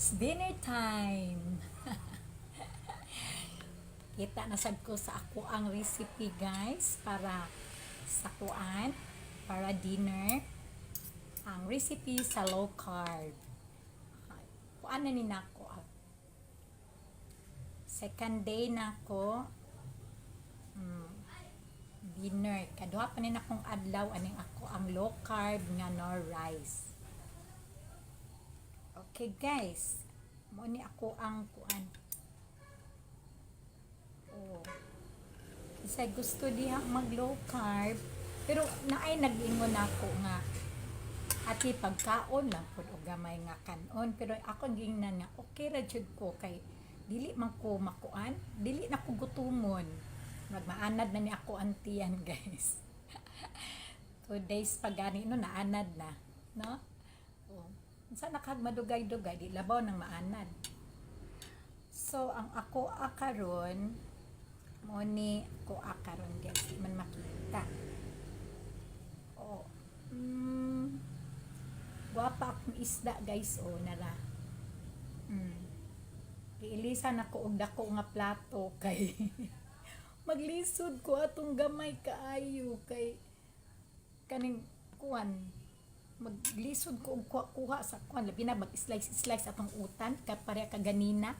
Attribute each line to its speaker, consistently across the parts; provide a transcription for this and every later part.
Speaker 1: It's dinner time. Kita na sad ko sa ako ang recipe guys para sa kuan, para dinner. Ang recipe sa low carb. Kuan na ni nako. Second day nako. Dinner. Kaduha pa ni akong adlaw aning ako ang low carb nga no rice. Okay guys, mo ni ako ang kuan. Oh. Kasi gusto diha mag low carb, pero naay nag-ingon ako nga ati pagkaon lang pud og gamay nga kanon, pero ako gingnan nga okay ra jud ko kay dili man ko makuan, dili na ko gutumon. Magmaanad na ni ako antiyan guys. 2 days pa gani no naanad na, no? Oh. Sa nakagmadugay-dugay, di labaw ng maanad. So, ang ako akaron, mo ni ako akaron guys, di man makita. Oh, guwapa akong isda guys, oh, nara. Iilisan ako og dako nga plato kay maglisod ko atong gamay kaayo kay kaning kuan maglisod ko og kuha sa kuan labi na mag-slice atong utan kapare ka ganina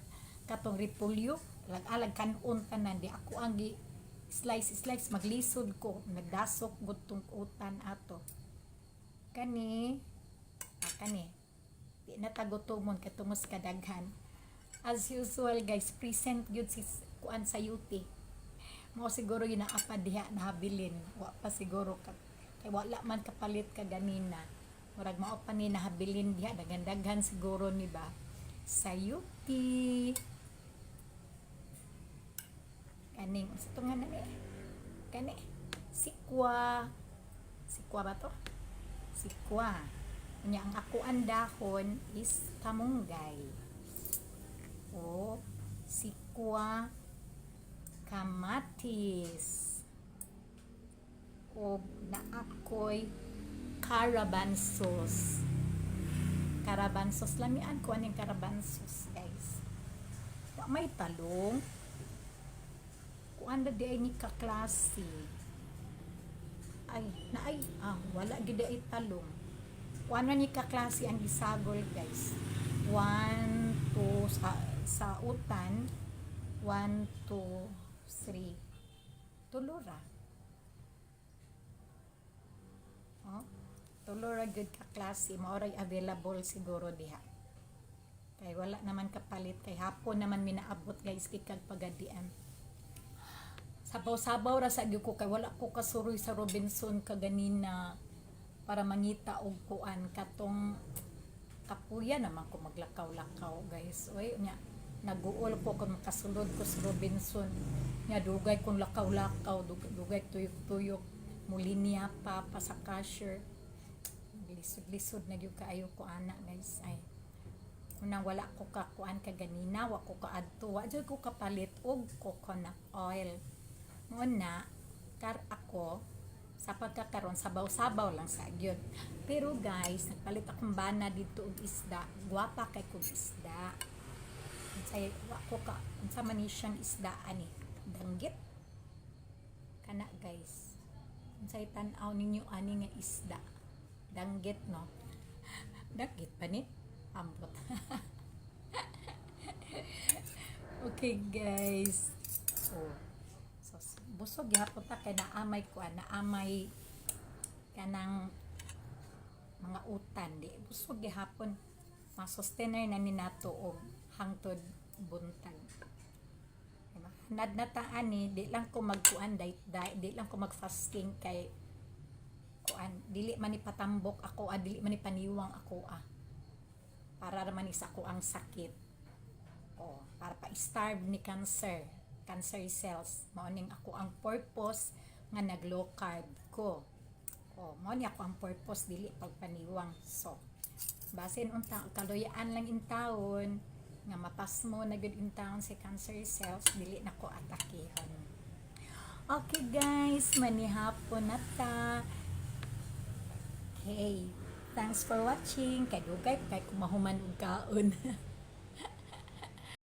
Speaker 1: katong repolyo alag kanon tanan di ako ang gi slice maglisod ko nagdasok gud tong utan ato kani di na tagutomon katungos kadaghan as usual guys present gyud si kuan sa yuti mo siguro ginaapad diha nahabilin wa pa siguro kay wala man kapalit ka ganina murag mao pa ni nahabilin diha daghan siguro ni ba sayuti kaning sa tunga na ni kani sikwa ba to sikwa nya ang ako ang dahon is kamunggay o sikwa kamatis o na ako'y carabansos lamian ko anong carabansos guys may talong kuan na di ay ni kaklase wala gid ay talong kuan na ni kaklase ang gisagol guys 1 2 sa utan 1 2 3 tulura tulura good ka klase maoray available siguro diha kay wala naman kapalit kay hapon naman minaabot guys kikag pagadian sabaw ra sa gyud ko kay wala ko kasuroy sa Robinson kaganina para mangita og kuan katong kapuya naman ko maglakaw-lakaw guys oy nya naguol ko kung makasulod ko sa Robinson nya dugay kong lakaw-lakaw dugay tuyok-tuyok mulinya pa sa cashier lisod na gyud kaayo ko ana guys ay unang wala ko kakuan kaganina wa ko kaadto wa jud ko kapalit og coconut oil mo na ako sa pagkakaron sabaw-sabaw lang sa gyud pero guys nagpalit akong bana dito og isda guwapa kay kog isda say wa ko ka unsa man ni siyang isda ani danggit kana guys unsay tan-aw ninyo ani nga isda danggit no danggit pa ni ambot okay guys so busog gyapon ta kay naamay ko naamay kanang mga utan di busog gyapon ma-sustainer na ni nato og hangtod buntag nadnataan ni di lang ko magkuan di lang ko mag-fasting kay kuan dili man ipatambok ako dili man ipaniwang ako para naman isa ko ang sakit para pa-starve ni cancer cells mao ning ako ang purpose nga nag low carb ko mao ni ako ang purpose dili pagpaniwang so basin unta kaluyaan lang in taon nga mapas mo na good in taon si cancer cells dili na ko atakihon okay guys manihapon na ta okay thanks for watching kay dugay kay kumahuman og kaon